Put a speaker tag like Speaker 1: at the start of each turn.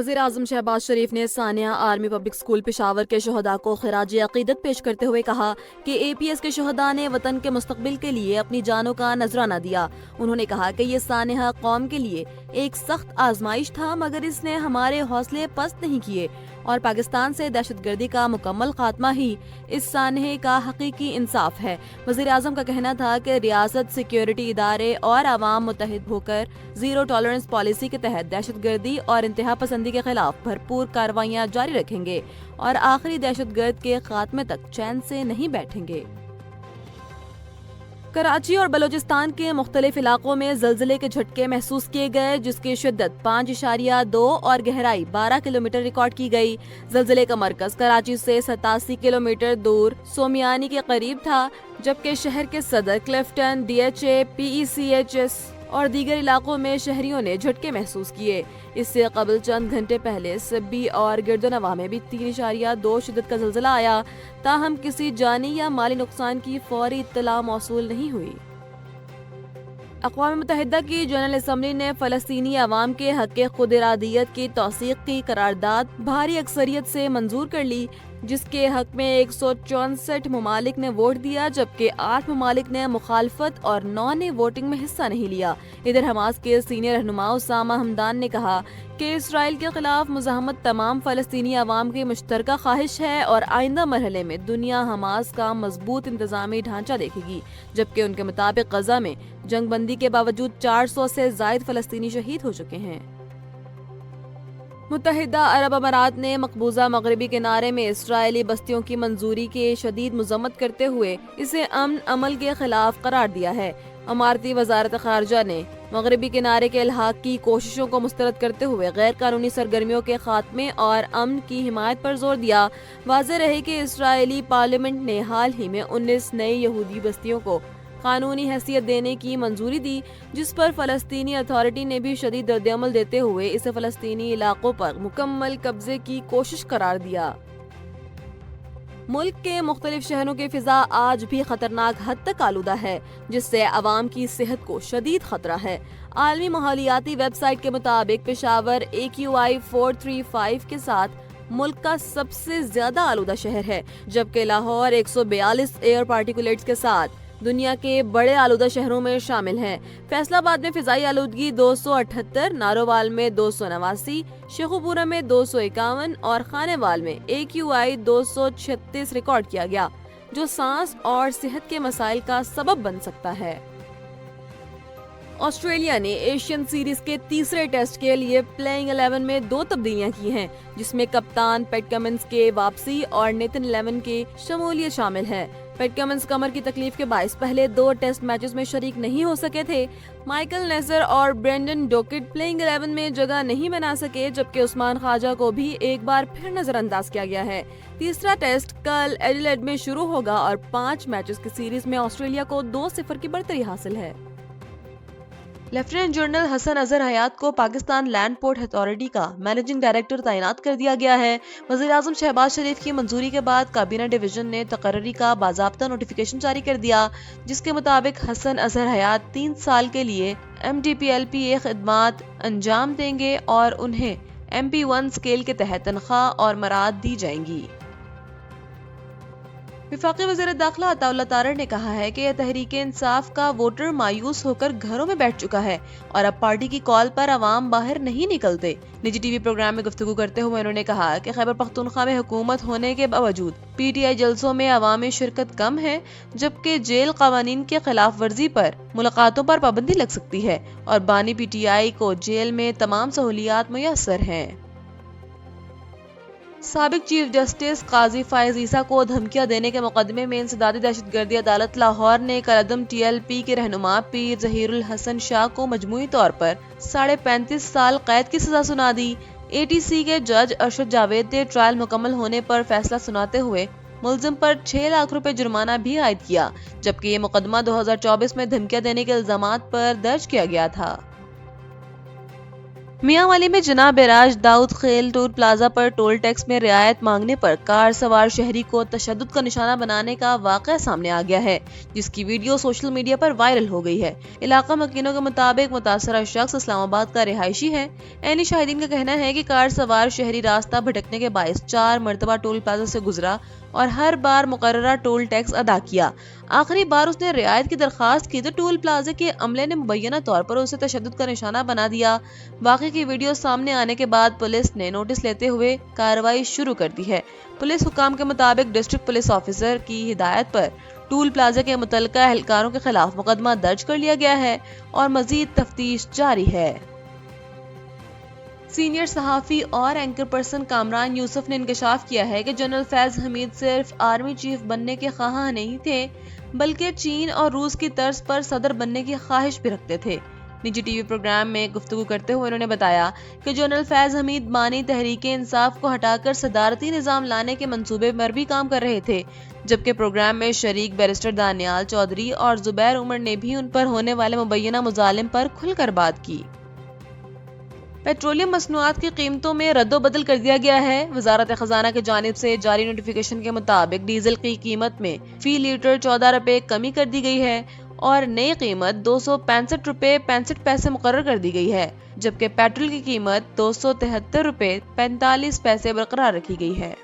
Speaker 1: वज़ीर आज़म शहबाज शरीफ ने Sania army public school Peshawar के शहदा को खिराज अकीदत पेश करते हुए कहा कि APS के शहदा ने वतन के मुस्तकबिल के लिए अपनी जानों का नजराना दिया। उन्होंने कहा कि ये सानिया कौम के लिए एक सख्त आजमाइश था, मगर इसने हमारे हौसले पस्त नहीं किए और पाकिस्तान से दहशतगर्दी का मुकम्मल खात्मा ही इस सानहे का हकीकी इंसाफ है। वज़ीर आज़म का कहना था कि रियासत, सिक्योरिटी इदारे और आवाम मुत्तहिद होकर जीरो टॉलरेंस पॉलिसी के तहत दहशतगर्दी और इंतहा पसंदी के खिलाफ भरपूर कार्रवाइयाँ जारी रखेंगे और आखिरी दहशतगर्द के खात्मे तक चैन से नहीं बैठेंगे। कराची और बलूचिस्तान के मुख्तलिफ इलाकों में ज़लज़ले के झटके महसूस किए गए, जिसकी शिद्दत 5.2 और गहराई 12 किलोमीटर रिकॉर्ड की गई। ज़लज़ले का मरकज कराची से 87 किलोमीटर दूर सोमियानी के करीब था, जबकि शहर के सदर क्लिफ्टन, DHA, PECHS और दीगर इलाकों में शहरियों ने झटके महसूस किए। इससे कबल चंद घंटे पहले सिब्बी और गिरदोनवा में भी 3.2 शिद्दत का ज़लज़ला आया, ताहम किसी जानी या माली नुकसान की फौरी इत्तला मौसूल नहीं हुई। अक़वाम मुत्तहिदा की जनरल असम्बली ने फ़लस्तीनी अवाम के हक़ खुद इरादियत की तौसीक़ की करारदाद भारी अक्सरियत से मंजूर कर ली, जिसके हक में 164 ममालिक ने वोट दिया, जबकि 8 ममालिक ने मुखालफत और 9 ने वोटिंग में हिस्सा नहीं लिया। इधर हमास के सीनियर रहनुमा उसामा हमदान ने कहा कि इसराइल के खिलाफ मुज़ाहमत तमाम फ़लस्तीनी अवाम की मुश्तरका ख्वाहिश है और आइंदा मरहले में दुनिया हमास का मजबूत इंतज़ामी ढांचा देखेगी, जबकि उनके मुताबिक गजा में जंग बंदी के बावजूद 400 से ज़ायद फ़लस्तीनी शहीद हो चुके हैं। मुत्तहिदा अरब अमारात ने मकबूजा मगरबी किनारे में इसराइली बस्तियों की मंजूरी की शदीद मजम्मत करते हुए इसे अमन अमल के खिलाफ करार दिया है। अमारती वजारत खारजा ने मगरबी किनारे के इल्हाक की कोशिशों को मुस्तरद करते हुए गैर कानूनी सरगर्मियों के खात्मे और अमन की हिमायत पर जोर दिया। वाज़ेह रहे कि इसराइली पार्लियामेंट ने हाल ही में 19 नई यहूदी बस्तियों को कानूनी हैसियत देने की मंजूरी दी, जिस पर फ़लस्तीनी अथॉरिटी ने भी शदीद रद्द-ए-अमल देते हुए इसे फ़लस्तीनी इलाकों पर मुकम्मल कब्जे की कोशिश करार दिया। मुल्क के मुख्तलिफ शहरों की फ़िज़ा आज भी खतरनाक हद तक आलूदा है, जिससे आवाम की सेहत को शदीद खतरा है। आलमी माहौलियाती वेबसाइट के मुताबिक पेशावर AQI 435 के साथ मुल्क का सबसे ज्यादा आलूदा शहर है, जबकि लाहौर 142 एयर पार्टिकुलेट्स के साथ दुनिया के बड़े आलूदा शहरों में शामिल हैं। फैसलाबाद में फिजाई आलूदगी 278, नारोवाल में 289, शेखुपुरा में 251 और खानेवाल में AQI 236 रिकॉर्ड किया गया, जो सांस और सेहत के मसाइल का सबब बन सकता है। ऑस्ट्रेलिया ने एशियन सीरीज के तीसरे टेस्ट के लिए प्लेइंग 11 में 2 तब्दीलियां की हैं, जिसमें कप्तान पैट कमिंस के वापसी और नेथन लेवन की शमूलियत शामिल है। पैट कमिंस कमर की तकलीफ के बायस पहले 2 टेस्ट मैचेस में शरीक नहीं हो सके थे। माइकल नेसर और ब्रेंडन डोकिट प्लेइंग 11 में जगह नहीं बना सके, जबकि उस्मान ख्वाजा को भी एक बार फिर नजरअंदाज किया गया है। तीसरा टेस्ट कल एडिलेड में शुरू होगा और 5 मैचेस की सीरीज में ऑस्ट्रेलिया को 2-0 की बढ़तरी हासिल है। लेफ्टिनेंट जनरल हसन अजहर हयात को पाकिस्तान लैंड पोर्ट अथॉरिटी का मैनेजिंग डायरेक्टर तैनात कर दिया गया है। वज़ीर आज़म शहबाज शरीफ की मंजूरी के बाद काबीना डिवीजन ने तकर्री का बाज़ाब्ता नोटिफिकेशन जारी कर दिया, जिसके मुताबिक हसन अजहर हयात 3 साल के लिए MDPLPA खिदमात अंजाम देंगे और उन्हें MP1 स्केल के तहत तनख्वाह और मराद दी जाएंगी। वफाकी वज़ीर दाखिला अताउल्लाह तारड़ ने कहा है कि यह तहरीक इंसाफ का वोटर मायूस होकर घरों में बैठ चुका है और अब पार्टी की कॉल पर अवाम बाहर नहीं निकलते। निजी टीवी प्रोग्राम में गुफ्तगू करते हुए उन्होंने कहा कि खैबर पख्तूनख्वा में हुकूमत होने के बावजूद PTI जलसों में अवामी शिरकत कम है, जबकि जेल कवानीन के खिलाफ वर्जी पर मुलाकातों पर पाबंदी लग सकती है और बानी PTI को जेल में तमाम सहूलियात मुयस्सर हैं। साबिक चीफ जस्टिस काजी फायज ईसा को धमकियां देने के मुकदमे में इंसदादी दहशतगर्दी अदालत लाहौर ने कलअदम TLP के रहनुमा पीर जहीरुल हसन शाह को मजमूई तौर पर 35.5 साल कैद की सजा सुना दी। ATC के जज अरशद जावेद ने ट्रायल मुकम्मल होने पर फैसला सुनाते हुए मुलजिम पर 6 लाख रुपए जुर्माना भी आयद किया, जबकि ये मुकदमा 2024 में धमकियां देने के इल्जामात पर दर्ज किया गया था। میاں والی میں جناب راج داؤد خیل ٹول پلازا پر ٹول ٹیکس میں رعایت مانگنے پر کار سوار شہری کو تشدد کا نشانہ بنانے کا واقعہ سامنے آ گیا ہے، جس کی ویڈیو سوشل میڈیا پر وائرل ہو گئی ہے۔ علاقہ مکینوں کے مطابق متاثرہ شخص اسلام آباد کا رہائشی ہے۔ عینی شاہدین کا کہنا ہے کہ کار سوار شہری راستہ بھٹکنے کے باعث 4 مرتبہ ٹول پلازا سے گزرا اور ہر بار مقررہ ٹول ٹیکس ادا کیا۔ آخری بار اس نے رعایت کی درخواست کی تو ٹول پلازے کے عملے نے مبینہ طور پر اسے تشدد کا نشانہ بنا دیا۔ واقعے کی ویڈیو سامنے آنے کے بعد پولیس نے نوٹس لیتے ہوئے کارروائی شروع کر دی ہے۔ پولیس حکام کے مطابق ڈسٹرکٹ پولیس آفیسر کی ہدایت پر ٹول پلازے کے متعلقہ اہلکاروں کے خلاف مقدمہ درج کر لیا گیا ہے اور مزید تفتیش جاری ہے۔ سینئر صحافی اور اینکر پرسن کامران یوسف نے انکشاف کیا ہے کہ جنرل فیض حمید صرف آرمی چیف بننے کے خواہاں نہیں تھے، بلکہ چین اور روس کی طرز پر صدر بننے کی خواہش بھی رکھتے تھے۔ نجی ٹی وی پروگرام میں گفتگو کرتے ہوئے انہوں نے بتایا کہ جنرل فیض حمید بانی تحریک انصاف کو ہٹا کر صدارتی نظام لانے کے منصوبے پر بھی کام کر رہے تھے، جبکہ پروگرام میں شریک بیرسٹر دانیال چودھری اور زبیر عمر نے بھی ان پر ہونے والے مبینہ مظالم پر کھل کر بات کی۔ پیٹرولیم مصنوعات کی قیمتوں میں رد و بدل کر دیا گیا ہے۔ وزارت خزانہ کی جانب سے جاری نوٹیفیکیشن کے مطابق ڈیزل کی قیمت میں فی لیٹر 14 روپے کمی کر دی گئی ہے اور نئی قیمت 265 روپے 65 پیسے مقرر کر دی گئی ہے، جبکہ پیٹرول کی قیمت 273 روپے 45 پیسے برقرار رکھی گئی ہے۔